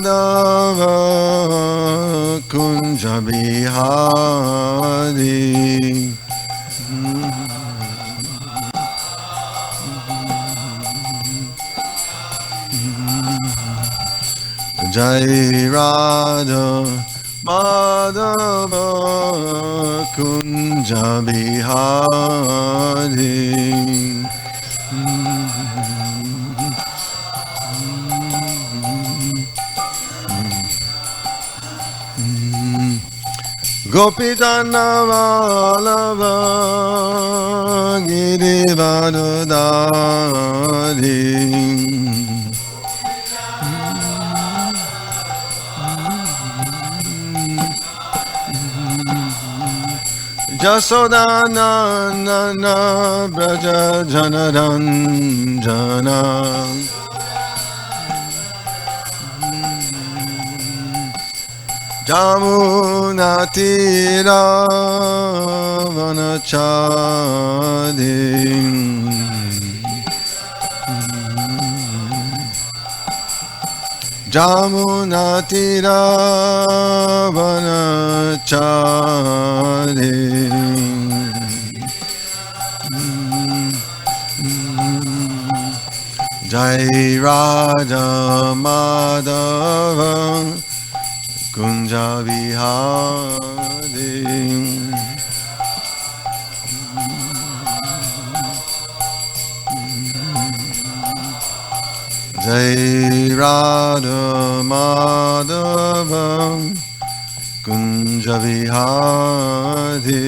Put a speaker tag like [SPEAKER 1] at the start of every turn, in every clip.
[SPEAKER 1] Madhava Kunja Bihari. Jai Radha Madhava Kunja Bihari. Gopijana Vallabha Girivardhari. Jasodanandana Braja Janaranjana. Jamunatira Vanachadi. Jamunatira Vanachadi. Jai Radha Madhava Kunja Vihari. Jai Radha Madhava Kunja Vihari.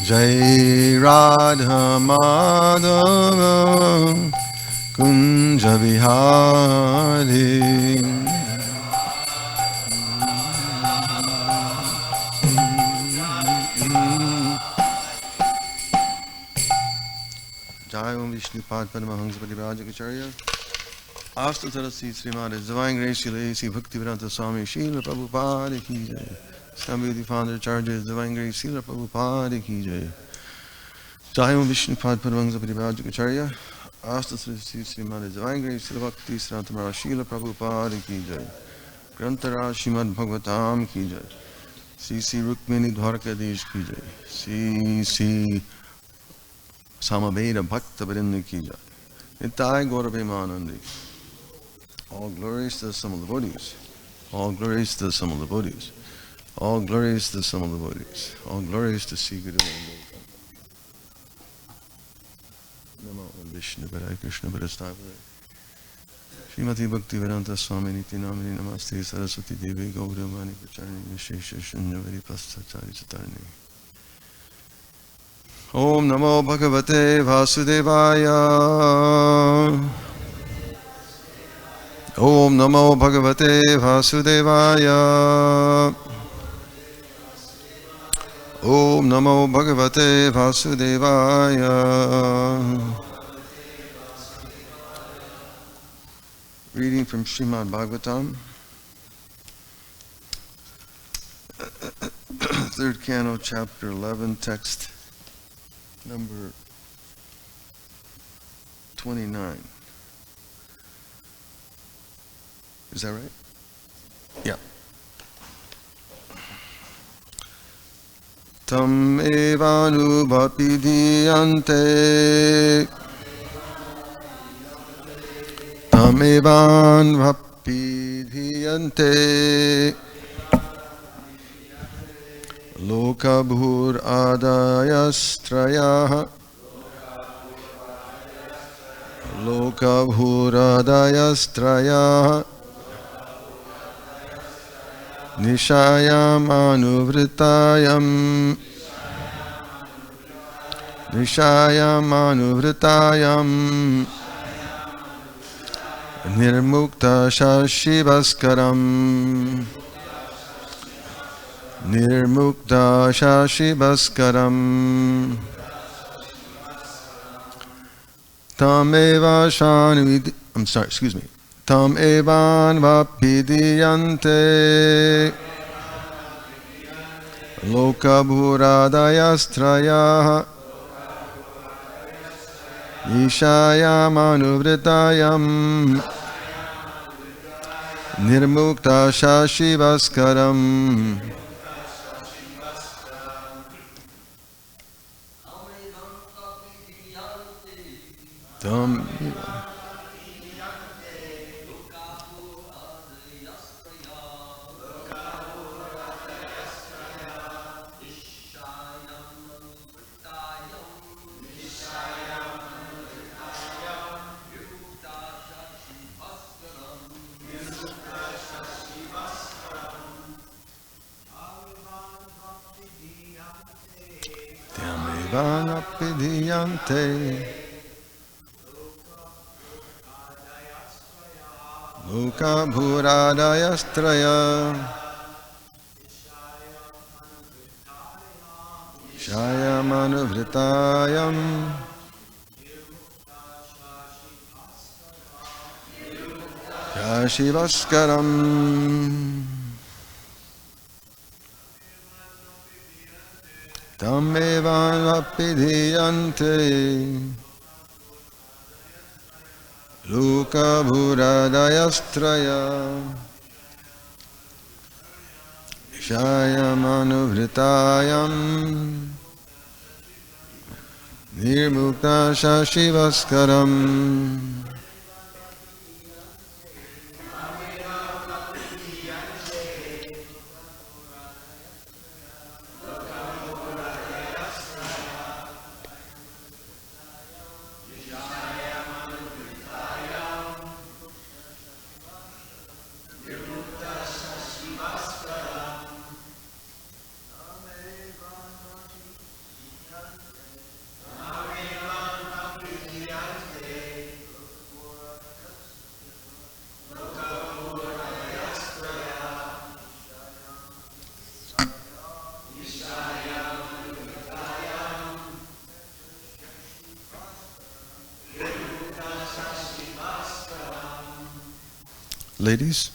[SPEAKER 1] Jai Radha Madhava Kunja Vihari. Jai Om Vishnupad Paramahansa Parivrajakacharya. Asta Saraswati Srimad His Divine Grace Srila Bhaktivedanta Swami Srila Prabhupada Ki Jai. Swami the Founder Charge His Divine Grace Srila Prabhupada Ki Jai. Jai Om Vishnupad Paramahansa Parivrajakacharya. Asta Saraswati Srimad His Divine Grace Srila Bhakti Srila Srila Prabhupada Ki Jai. Grantara Srimad Bhagavatam Ki Jai. C.C. Rukmini Dwarkadish Ki Jai. C.C. Samaveda Bhakta Vrinda Ki Jai. Nitai Gaurapremanandi. All glories to the sum of the devotees. All glories to the sum of the devotees. All glories to the sum of the devotees. All glories to Sri Guru Govinda. Namo Vishnu Padaya Krishna Padaya. Srimati Bhaktivedanta Swami Niti Namini Namaste Saraswati Devi Gauravani Pacharni Vishesha Shunyavadi Pastachari Chatarni. Om Namo Bhagavate Vasudevaya. Om Namo Bhagavate Vasudevaya. Om Namo Bhagavate Vasudevaya. Reading from Srimad Bhagavatam, 3rd Canto, Chapter 11, text number 29. Is that right? Yeah. Tam evanu bhapidiyante. Tam evan bhapidiyante. Lokabhur adayastrayah. Lokabhur adayastrayah. Nishayam anuvritayam. Nishayam anuvritayam. Nirmukta shashivaskaram. Nirmukta shashivaskaram. Tam eva shanvid. Tam evan vapidiyante. Lokabhuradayastrayah. Ishayam anuvritayam Nirmukta Shashivaskaram Tam Vanapidiyante Loka Bhuradayastraya Shayamanuvritayam Kashivaskaram Tammevanapidiyante Loka Bhuradayastraya Shayamanuvritayam Nirmukta Shashivaskaram Ladies?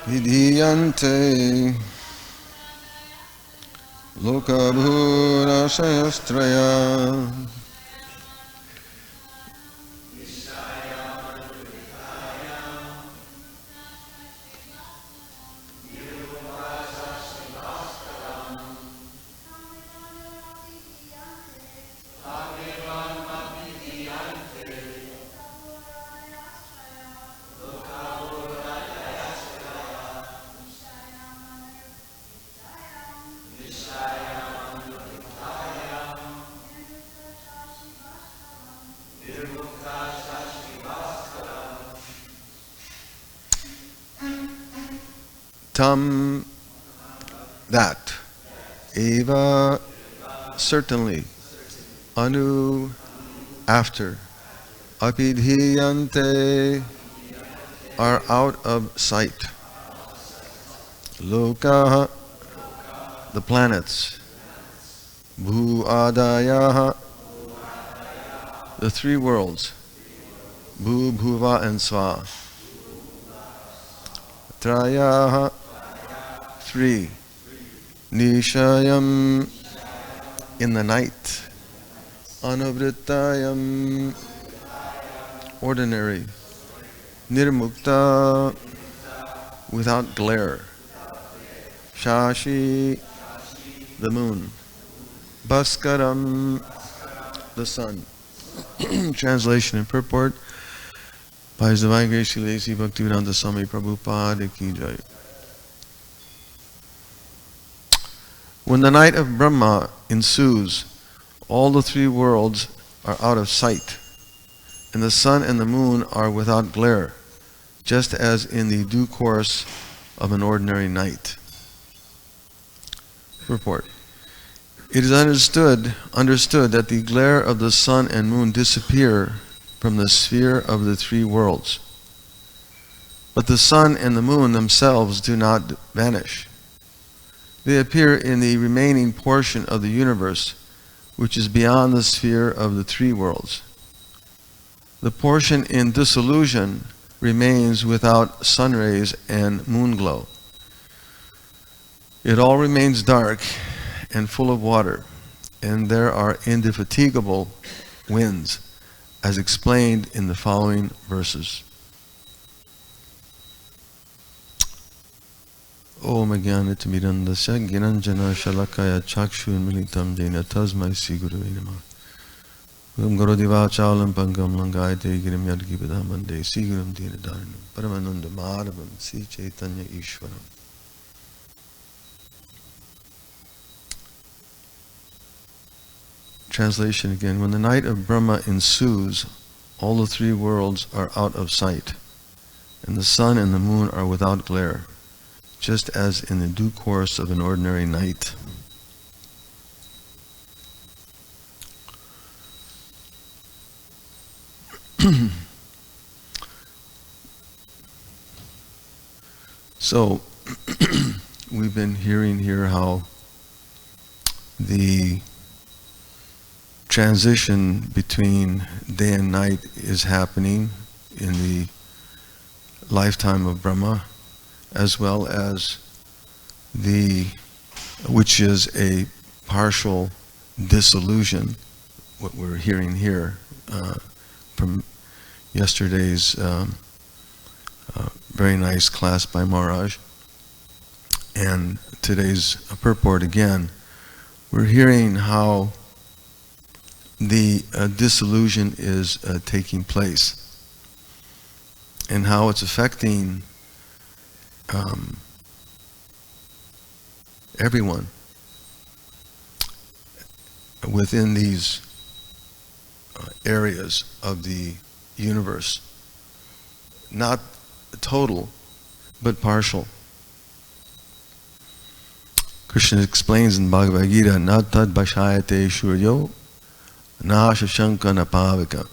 [SPEAKER 1] Vidiyante Lokabhura Shayastraya Tam, that, eva, certainly, anu, after, apidhiyante, are out of sight, loka, the planets, bhu adaya, the three worlds, bhu, bhuva, and sva, traya, three, nishayam, in the night, anuvrittayam, ordinary, nirmukta, without glare, shashi, the moon, bhaskaram, the sun. Translation and purport by His Divine Grace Srila A.C. Bhaktivedanta Swami Prabhupada Ki Jai. When the night of Brahma ensues, all the three worlds are out of sight, and the sun and the moon are without glare, just as in the due course of an ordinary night. Purport. It is understood that the glare of the sun and moon disappear from the sphere of the three worlds. But the sun and the moon themselves do not vanish. They appear in the remaining portion of the universe, which is beyond the sphere of the three worlds. The portion in dissolution remains without sun rays and moon glow. It all remains dark and full of water, and there are indefatigable winds, as explained in the following verses. Om Jnanitmirandasya Gyananjana Shalakaya Chakshunmilitam Jena Tasmai Sri Gurave Namah. Om Garodeva Chaulam Pankam Langayate Girim Yadgibadhamande Sri Gurum Dina Dharanam Paramananda Madhavam Sri Chaitanya Ishwaram. Translation again. When the night of Brahma ensues, all the three worlds are out of sight, and the sun and the moon are without glare, just as in the due course of an ordinary night. So, we've been hearing here how the transition between day and night is happening in the lifetime of Brahma, as well as which is a partial dissolution, what we're hearing here from yesterday's very nice class by Maharaj, and today's purport again. We're hearing how the dissolution is taking place, and how it's affecting everyone within these areas of the universe. Not total, but partial. Krishna explains in Bhagavad Gita, na tad bhashayate shuryo na shashanka na pavika.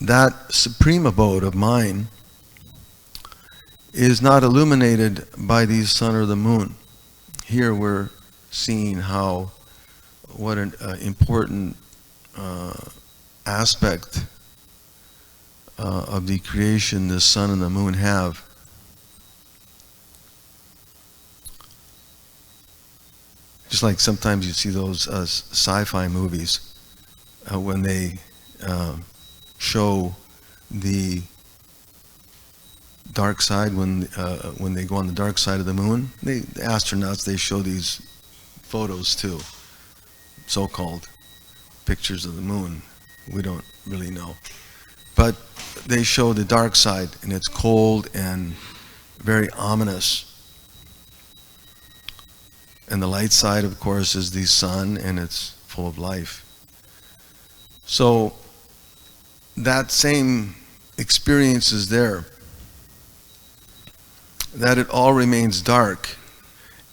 [SPEAKER 1] That supreme abode of mine is not illuminated by the sun or the moon. Here we're seeing what an important aspect of the creation the sun and the moon have. Just like sometimes you see those sci-fi movies when they show the dark side, when they go on the dark side of the moon, the astronauts, they show these photos too, so-called pictures of the moon. We don't really know, but they show the dark side, and it's cold and very ominous. And the light side, of course, is the sun, and it's full of life. So that same experience is there, that it all remains dark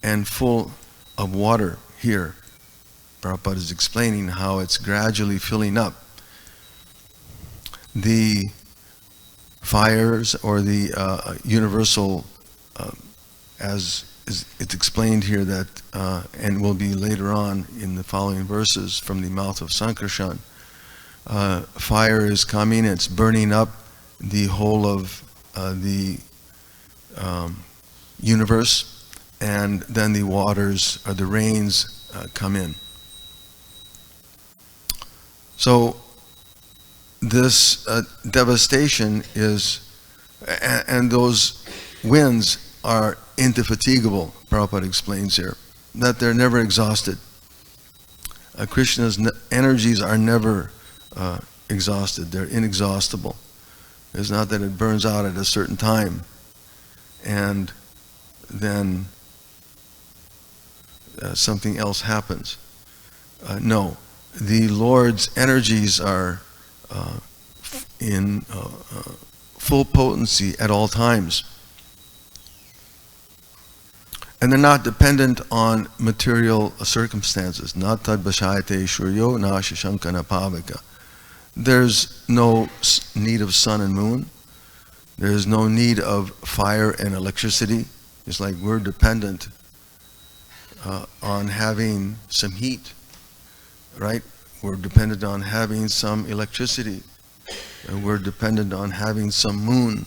[SPEAKER 1] and full of water here. Prabhupada is explaining how it's gradually filling up. The fires, or the universal, as it's explained here, that and will be later on in the following verses from the mouth of Sankarshan, fire is coming, it's burning up the whole of the universe, and then the waters, or the rains, come in. So this devastation is, and those winds are indefatigable, Prabhupada explains here, that they're never exhausted. Krishna's energies are never exhausted, they're inexhaustible. It's not that it burns out at a certain time and then something else happens. No, the Lord's energies are in full potency at all times. And they're not dependent on material circumstances. Na tad bhashayate shuryo na shashanka na pavika. there's no need of sun and moon. There's no need of fire and electricity. It's like we're dependent on having some heat, right? We're dependent on having some electricity. And we're dependent on having some moon.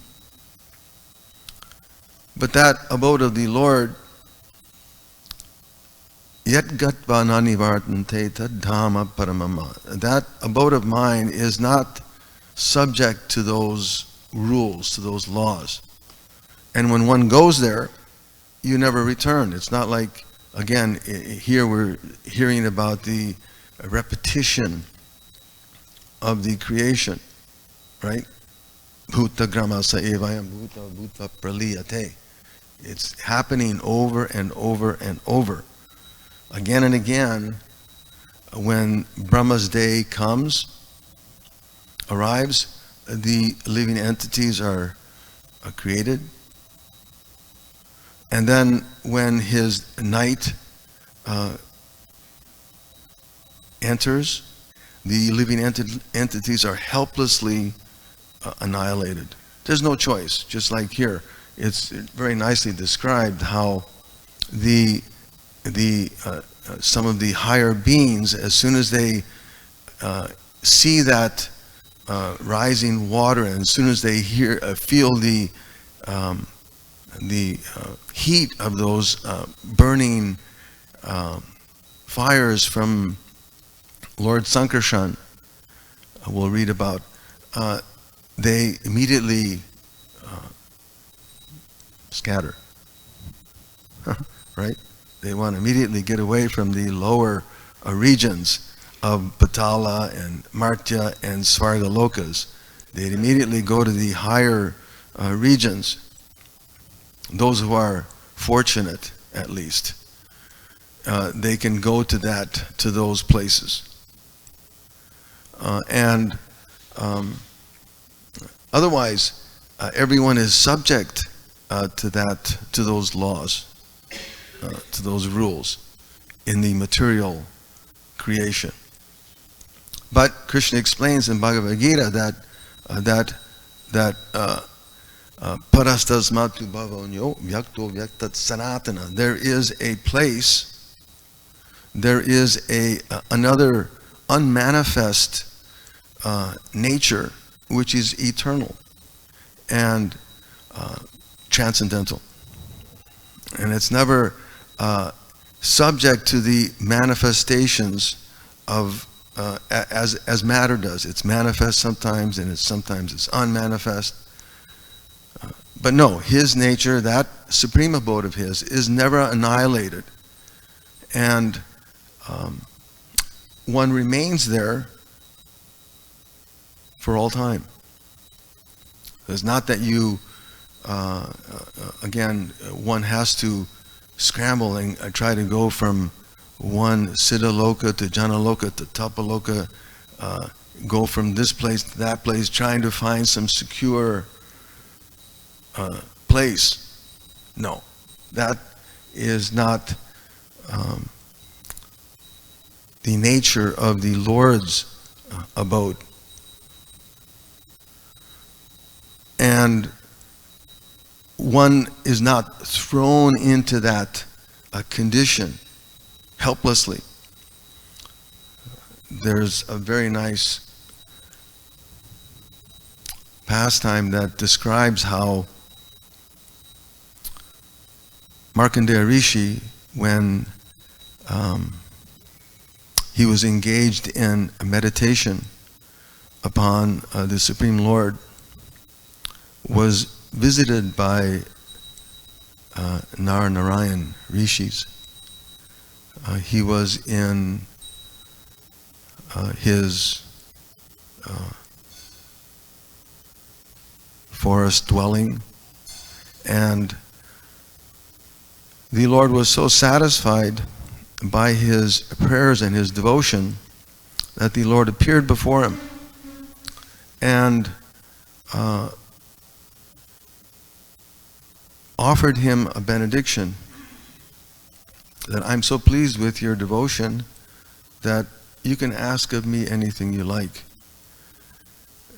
[SPEAKER 1] But that abode of the Lord, yet gatva nanivartante tad dhamma paramama. That abode of mine is not subject to those rules, to those laws. And when one goes there, you never return. It's not like, again, here we're hearing about the repetition of the creation, right? Bhuta gramasa evayam bhuta bhuta praliyate. It's happening over and over and over. Again and again, when Brahma's day arrives, the living entities are created. And then when his night enters, the living entities are helplessly annihilated. There's no choice. Just like here, it's very nicely described how some of the higher beings, as soon as they see that rising water, and as soon as they feel the heat of those burning fires from Lord Sankarshan, we'll read about, they immediately scatter, right? They want to immediately get away from the lower regions of Patala and Martya and Svargalokas. They'd immediately go to the higher regions. Those who are fortunate, at least, they can go to those places. Otherwise, everyone is subject to those laws, to those rules in the material creation. But Krishna explains in Bhagavad Gita that parastasmatu bhavanyo vyakto vyaktat sanatana. There is a place, there is another unmanifest nature which is eternal and transcendental. And it's never subject to the manifestations of as matter does. It's manifest sometimes, and sometimes it's unmanifest. But no, his nature, that supreme abode of his, is never annihilated. And one remains there for all time. It's not that you, again, one has to scramble and try to go from one Siddhaloka to Janaloka to Tapaloka, go from this place to that place, trying to find some secure place. No, that is not the nature of the Lord's abode. And one is not thrown into that condition helplessly. There's a very nice pastime that describes how Markandeya Rishi, when he was engaged in a meditation upon the Supreme Lord, was visited by Narayan Rishis. He was in his forest dwelling, and the Lord was so satisfied by his prayers and his devotion that the Lord appeared before him and offered him a benediction, that I'm so pleased with your devotion that you can ask of me anything you like.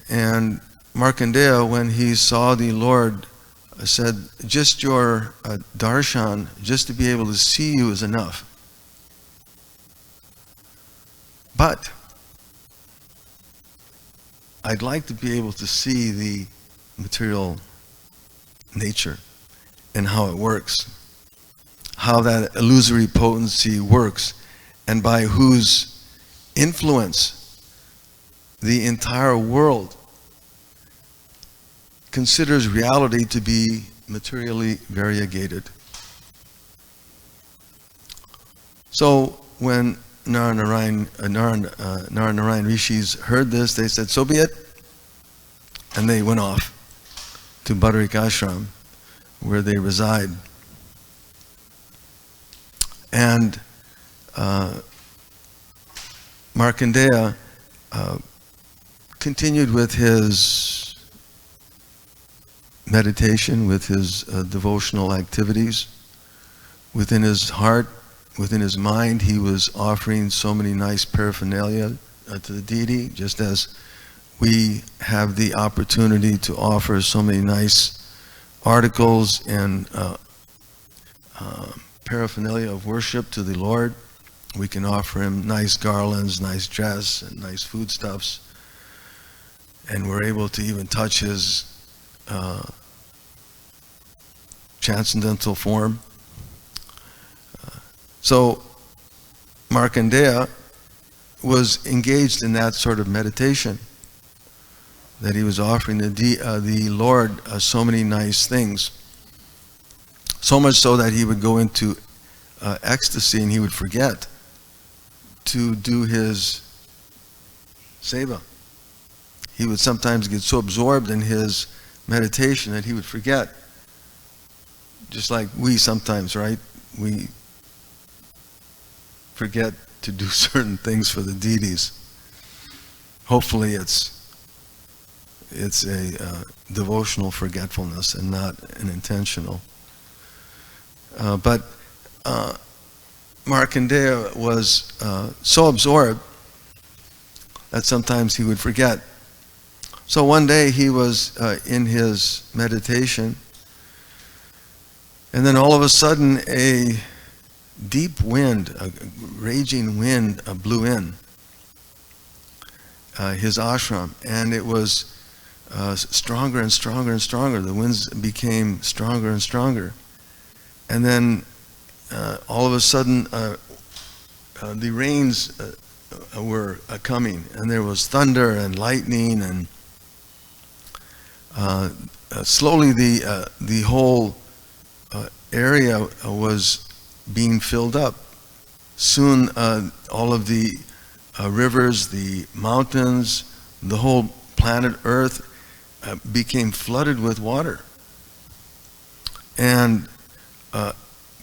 [SPEAKER 1] And Markandeya, when he saw the Lord, said, just your darshan, just to be able to see you is enough. But I'd like to be able to see the material nature and how it works, how that illusory potency works, and by whose influence the entire world considers reality to be materially variegated. So when Narayan Rishis heard this, they said, so be it. And they went off to Badarik Ashram, where they reside. And Markandeya continued with his meditation, with his devotional activities. Within his heart, within his mind, he was offering so many nice paraphernalia to the deity, just as we have the opportunity to offer so many nice articles and paraphernalia of worship to the Lord. We can offer him nice garlands, nice dress, and nice foodstuffs. And we're able to even touch his transcendental form. So Markandeya was engaged in that sort of meditation, that he was offering the Lord so many nice things. So much so that he would go into ecstasy and he would forget to do his seva. He would sometimes get so absorbed in his meditation that he would forget. Just like we sometimes, right? We forget to do certain things for the deities. Hopefully it's a devotional forgetfulness and not an intentional. But Markandeya was so absorbed that sometimes he would forget. So one day he was in his meditation, and then all of a sudden a deep wind, a raging wind blew in his ashram, and it was stronger and stronger and stronger. The winds became stronger and stronger. And then all of a sudden the rains were coming, and there was thunder and lightning, and slowly the whole area was being filled up. Soon all of the rivers, the mountains, the whole planet Earth became flooded with water, and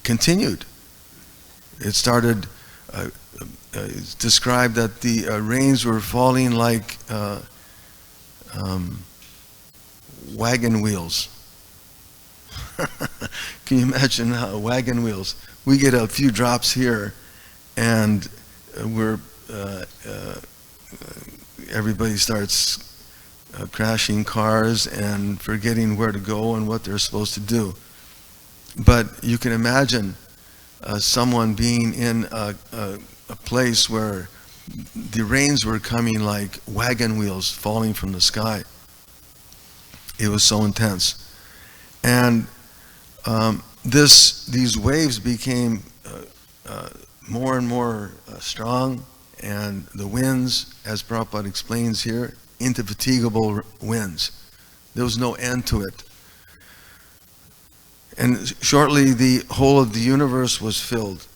[SPEAKER 1] continued. It started, it's described that the rains were falling like wagon wheels. Can you imagine how wagon wheels? We get a few drops here, and everybody starts crashing cars and forgetting where to go and what they're supposed to do. But you can imagine someone being in a place where the rains were coming like wagon wheels falling from the sky. It was so intense. And these waves became more and more strong, and the winds, as Prabhupada explains here, indefatigable winds. There was no end to it. And shortly the whole of the universe was filled,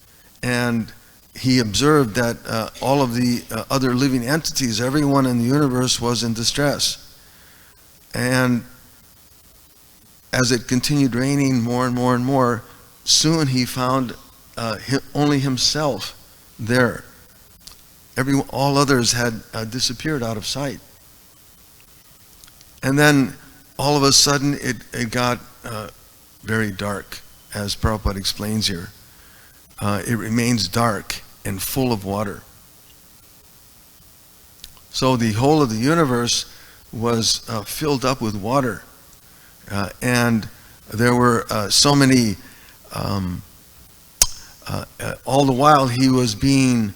[SPEAKER 1] and he observed that all of the other living entities, everyone in the universe was in distress. And as it continued raining more and more and more, soon he found only himself there. All others had disappeared out of sight. And then all of a sudden it got very dark, as Prabhupada explains here. It remains dark and full of water. So the whole of the universe was filled up with water. And there were so many, all the while he was being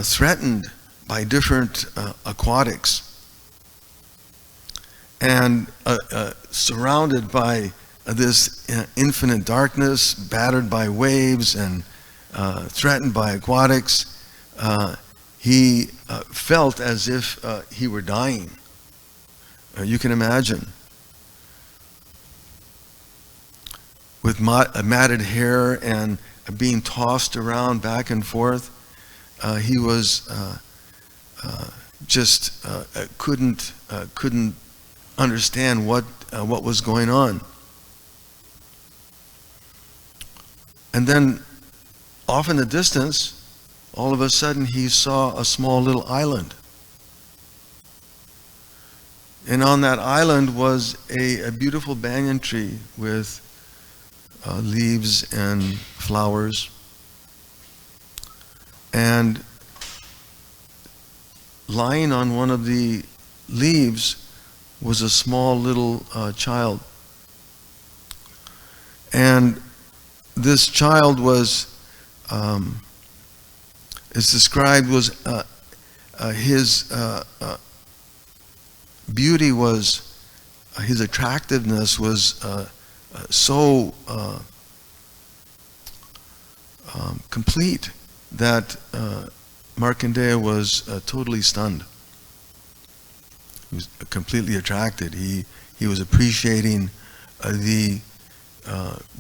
[SPEAKER 1] threatened by different aquatics, and surrounded by this infinite darkness, battered by waves and threatened by aquatics. He felt as if he were dying. You can imagine. With matted hair and being tossed around back and forth, he was just couldn't understand what was going on. And then, off in the distance, all of a sudden he saw a small little island. And on that island was a beautiful banyan tree with leaves and flowers. And lying on one of the leaves was a small little child. And this child was, it's described, was his beauty was, his attractiveness was so complete that Markandeya was totally stunned. He was completely attracted. He was appreciating the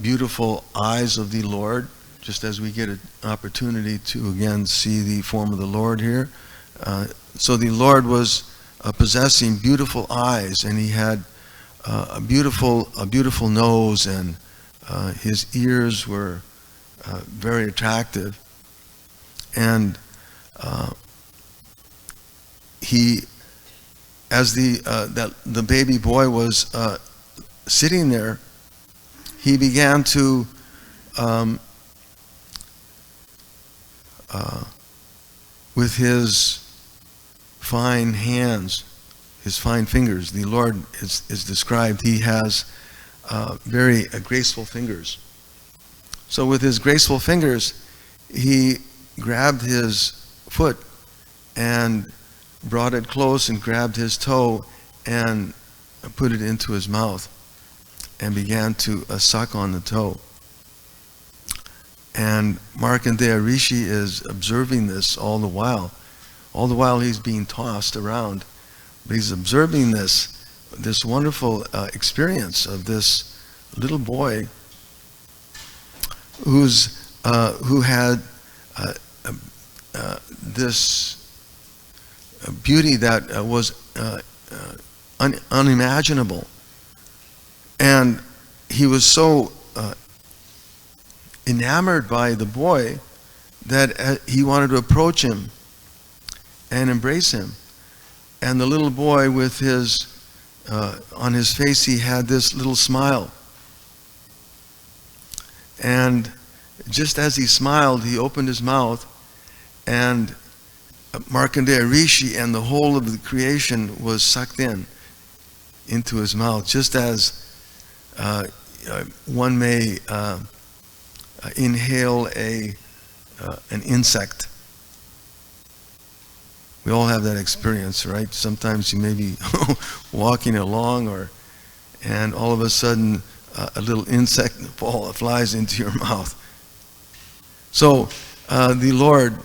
[SPEAKER 1] beautiful eyes of the Lord, just as we get an opportunity to again see the form of the Lord here. So the Lord was possessing beautiful eyes, and he had a beautiful nose, and his ears were very attractive. And he, as the baby boy was sitting there, he began to with his fine hands, his fine fingers. The Lord is described, he has very graceful fingers. So with his graceful fingers, he grabbed his foot and brought it close and grabbed his toe and put it into his mouth and began to suck on the toe. And Markandeya Rishi is observing this all the while. All the while he's being tossed around. But he's observing this wonderful experience of this little boy who had this beauty that was unimaginable. And he was so enamored by the boy that he wanted to approach him and embrace him. And the little boy, with his on his face, he had this little smile. And just as he smiled, he opened his mouth, and Markandeya Rishi and the whole of the creation was sucked into his mouth, just as one may inhale an insect. We all have that experience, right? Sometimes you may be walking along, and all of a sudden a little insect flies into your mouth. So the Lord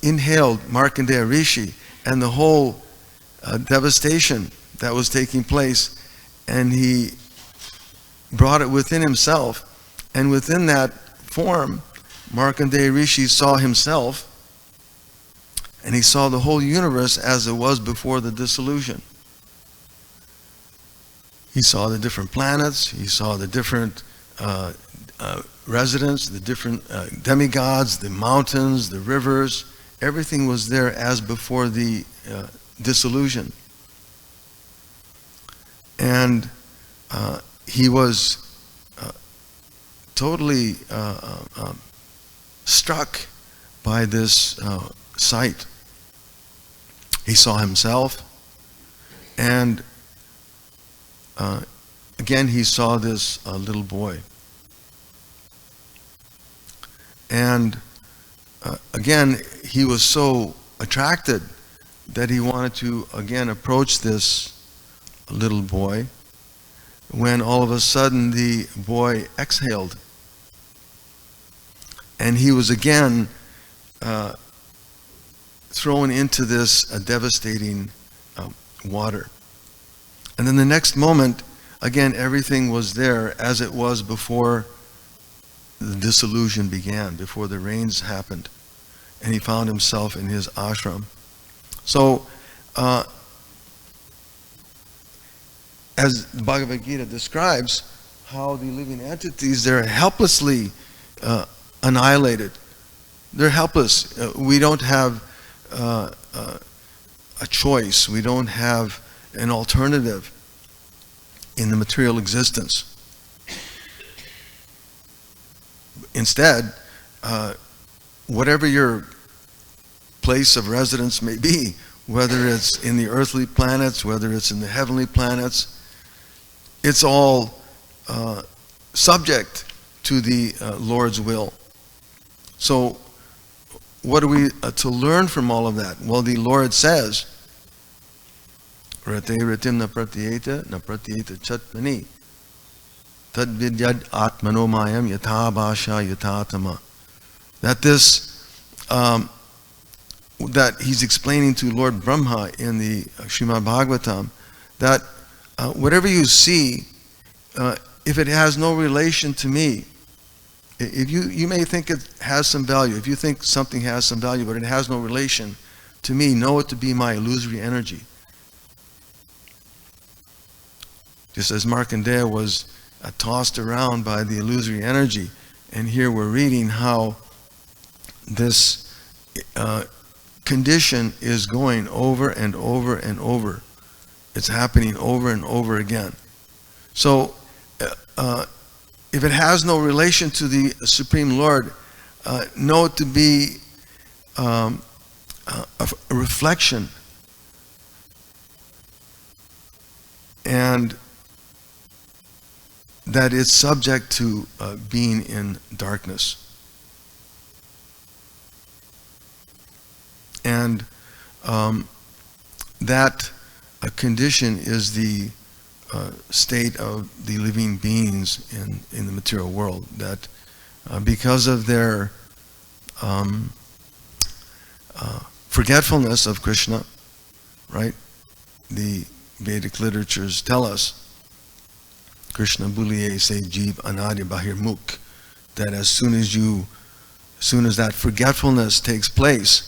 [SPEAKER 1] inhaled Markandeya Rishi and the whole devastation that was taking place, and he brought it within himself. And within that form, Markandeya Rishi saw himself, and he saw the whole universe as it was before the dissolution. He saw the different planets, he saw the different residents, the different demigods, the mountains, the rivers. Everything was there as before the dissolution. And he was totally struck by this sight. He saw himself, And again, he saw this little boy. And again, he was so attracted that he wanted to again approach this little boy, when all of a sudden the boy exhaled. And he was again thrown into this devastating water. And then the next moment, again, everything was there as it was before the disillusion began, before the rains happened. And he found himself in his ashram. So, as the Bhagavad Gita describes, how the living entities, they're helplessly annihilated. They're helpless. We don't have a choice. We don't have an alternative in the material existence. Instead, whatever your place of residence may be, whether it's in the earthly planets, whether it's in the heavenly planets, it's all subject to the Lord's will. So, what are we to learn from all of that? Well, the Lord says, Rate ritim na pratyeta chatmani tad vidyad atmano mayam yatha bhasha yathatama. That that he's explaining to Lord Brahma in the Srimad Bhagavatam, that whatever you see, if it has no relation to me, if you may think it has some value, if you think something has some value, but it has no relation to me, know it to be my illusory energy. Just as Markandeya was tossed around by the illusory energy, and here we're reading how this condition is going over and over and over. It's happening over and over again. So, if it has no relation to the Supreme Lord, know it to be a reflection, and that it's subject to being in darkness. And that condition is the state of the living beings in the material world, that because of their forgetfulness of Krishna, right? The Vedic literatures tell us, Krishna buliye se jeev anadya bahir mukh, that as soon as that forgetfulness takes place,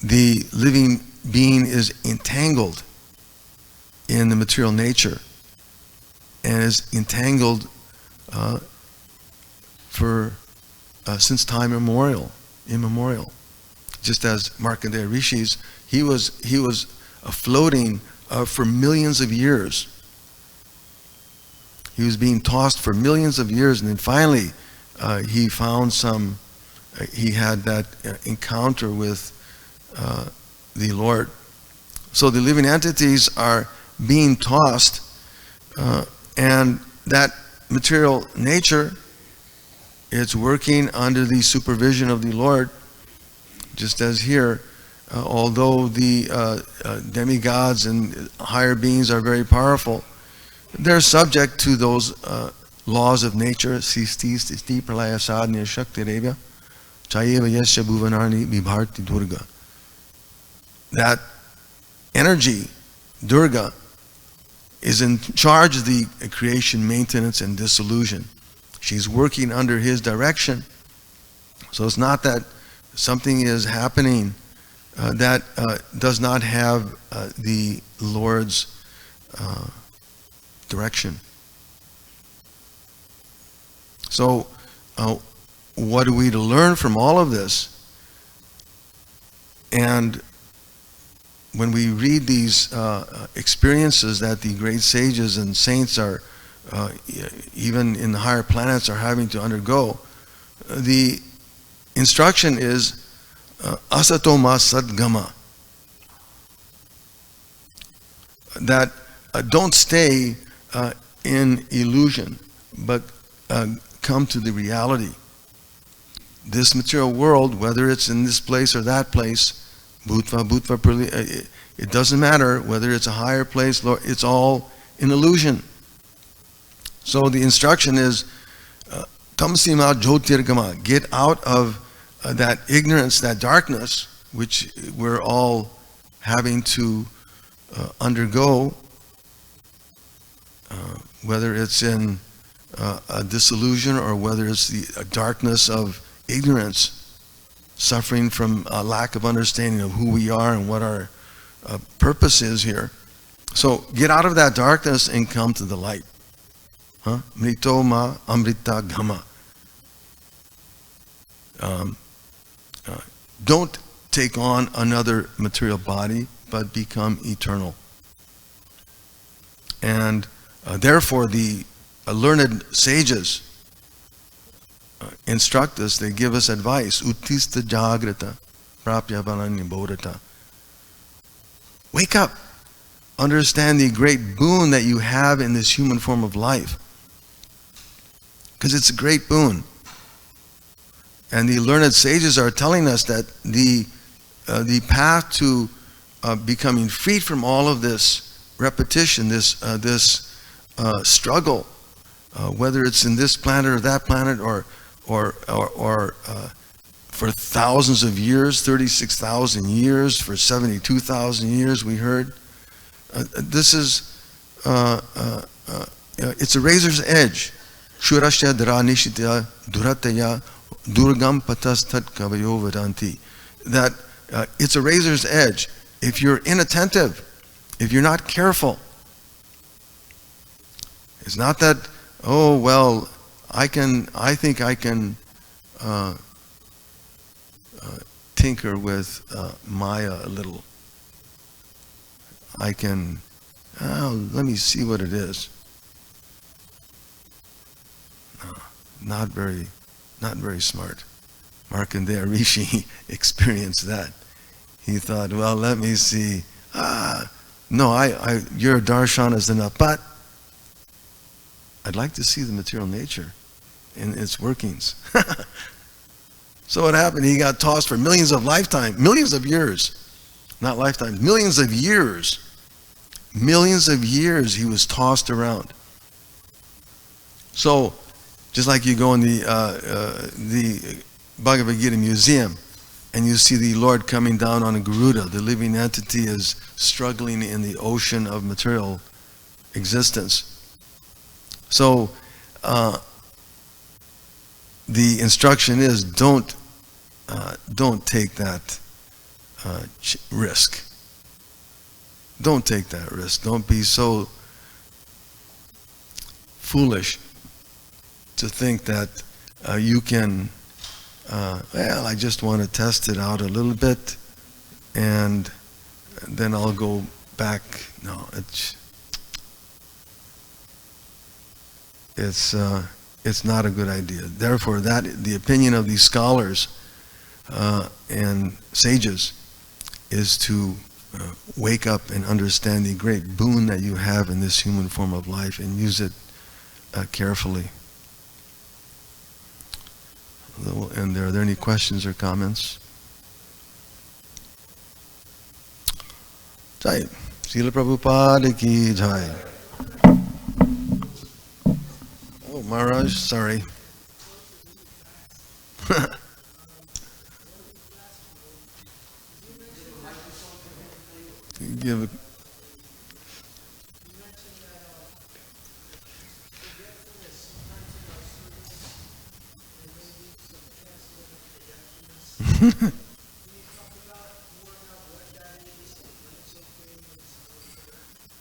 [SPEAKER 1] the living being is entangled in the material nature, and is entangled since time immemorial. Just as Markandeya Rishis, he was floating for millions of years. He was being tossed for millions of years, and then finally he found he had that encounter with the Lord. So the living entities are being tossed, and that material nature, it's working under the supervision of the Lord, just as here, although the demigods and higher beings are very powerful, they're subject to those laws of nature. Sisti stisti pralaya sadhya shakti revya chayeva yasya bhuvanarni vibharti durga. That energy, Durga, is in charge of the creation, maintenance, and dissolution. She's working under his direction. So it's not that something is happening that does not have the Lord's direction. So what are we to learn from all of this? And when we read these experiences that the great sages and saints are, even in the higher planets, are having to undergo, the instruction is asato ma sadgama. that don't stay in illusion, but come to the reality. This material world, whether it's in this place or that place, it doesn't matter whether it's a higher place, it's all an illusion. So the instruction is, Tamsima Jyotirgama, get out of that ignorance, that darkness, which we're all having to undergo, whether it's in a disillusion or whether it's the darkness of ignorance, suffering from a lack of understanding of who we are and what our purpose is here. So get out of that darkness and come to the light. Mrito ma amrita gama. Don't take on another material body, but become eternal. And therefore the learned sages instruct us, they give us advice. Uttista jagrata prapya balanya bodhata. Wake up. Understand the great boon that you have in this human form of life. Because it's a great boon. And the learned sages are telling us that the path to becoming freed from all of this repetition, this struggle, whether it's in this planet or that planet, or for thousands of years, 36,000 years, for 72,000 years, we heard. This is, it's a razor's edge. Shurashya dara nishitya durataya durgam patastat kavayo vadanti. That it's a razor's edge. If you're inattentive, if you're not careful, it's not that, oh, well, I think I can tinker with Maya a little. I can, let me see what it is. No, not very smart. Markandeya Rishi experienced that. He thought, well, let me see. No, your darshan is enough, but I'd like to see the material nature in its workings. So what happened? He got tossed for millions of years. Not lifetimes, millions of years. Millions of years he was tossed around. So, just like you go in the Bhagavad Gita museum and you see the Lord coming down on a Garuda, the living entity is struggling in the ocean of material existence. So, the instruction is don't take that risk. Don't take that risk. Don't be so foolish to think that you can, well, I just want to test it out a little bit and then I'll go back. No, it's not a good idea. Therefore, the opinion of these scholars and sages is to wake up and understand the great boon that you have in this human form of life and use it carefully. And are there any questions or comments? Jai. Srila Prabhupada ki jai. Oh, Maharaj, sorry. Give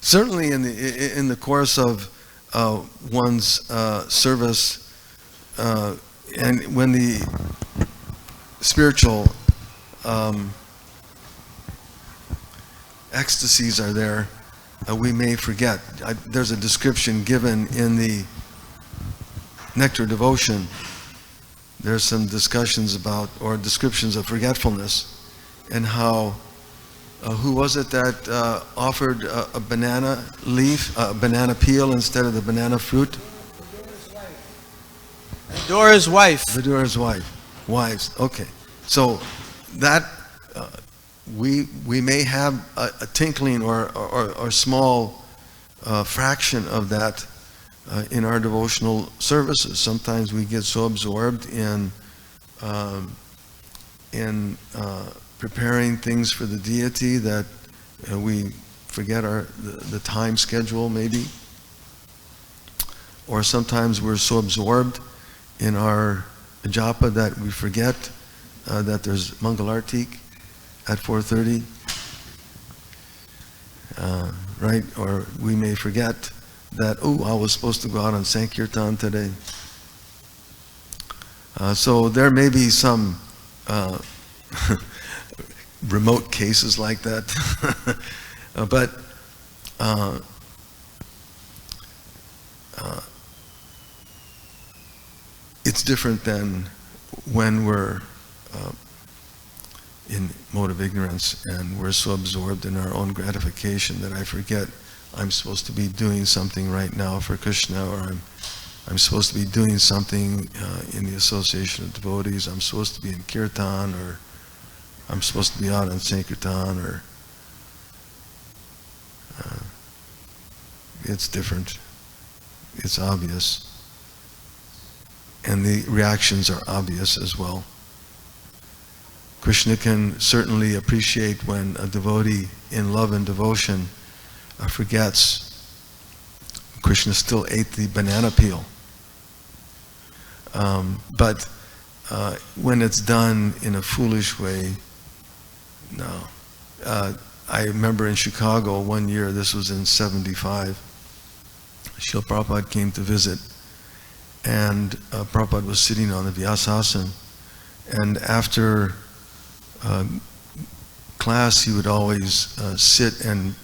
[SPEAKER 1] certainly in the course of one's service, and when the spiritual ecstasies are there, we may forget. There's a description given in the Nectar Devotion. There's some discussions about, or descriptions of forgetfulness, and how who was it that offered a banana leaf, a banana peel instead of the banana fruit?
[SPEAKER 2] Dora's wife.
[SPEAKER 1] Vidura's wives. Okay, so that we may have a tinkling or small fraction of that in our devotional services. Sometimes we get so absorbed in preparing things for the deity that we forget the time schedule, maybe. Or sometimes we're so absorbed in our japa that we forget that there's Mangalartik at 4:30, right? Or we may forget that, I was supposed to go out on Sankirtan today. So there may be some remote cases like that, but it's different than when we're in mode of ignorance and we're so absorbed in our own gratification that I forget I'm supposed to be doing something right now for Krishna, or I'm supposed to be doing something in the association of devotees, I'm supposed to be in kirtan, or I'm supposed to be out on Sankirtan, or it's different. It's obvious. And the reactions are obvious as well. Krishna can certainly appreciate when a devotee in love and devotion forgets Krishna still ate the banana peel. But when it's done in a foolish way, no. I remember in Chicago one year, this was in '75, Srila Prabhupada came to visit, and Prabhupada was sitting on the Vyasasana, and after class he would always sit and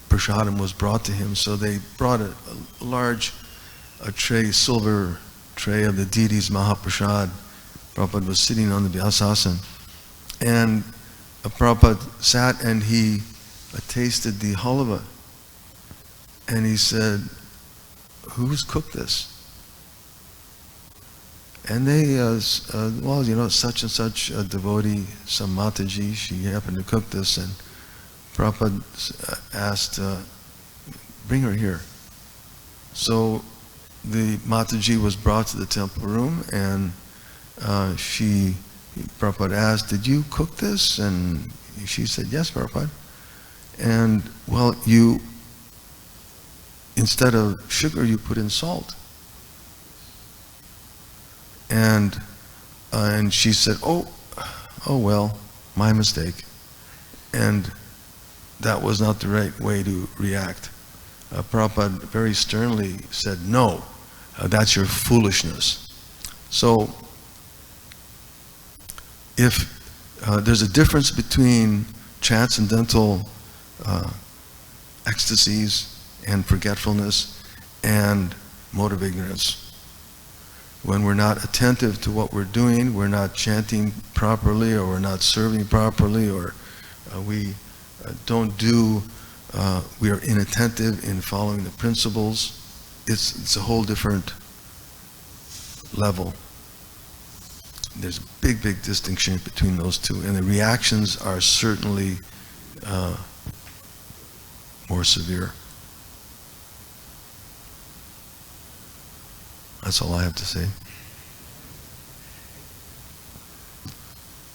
[SPEAKER 1] prasadam was brought to him, so they brought a large tray, silver tray of the deity's Mahaprasad. Prabhupada was sitting on the Vyasasana, and Prabhupada sat and he tasted the halva, and he said, "Who's cooked this?" And they, such and such a devotee, some Mataji, she happened to cook this, and Prabhupada asked, "Bring her here." So the Mataji was brought to the temple room, and Prabhupada asked, "Did you cook this?" And she said, "Yes, Prabhupada." And, well, instead of sugar, you put in salt. And she said, oh well, my mistake. And that was not the right way to react. Prabhupada very sternly said, "No, that's your foolishness." So, if there's a difference between transcendental ecstasies and forgetfulness and mode of ignorance. When we're not attentive to what we're doing, we're not chanting properly, or we're not serving properly, or we are inattentive in following the principles, it's a whole different level. There's a big distinction between those two, and the reactions are certainly more severe. That's all I have to say.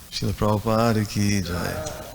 [SPEAKER 1] Srila Prabhupada ki jai.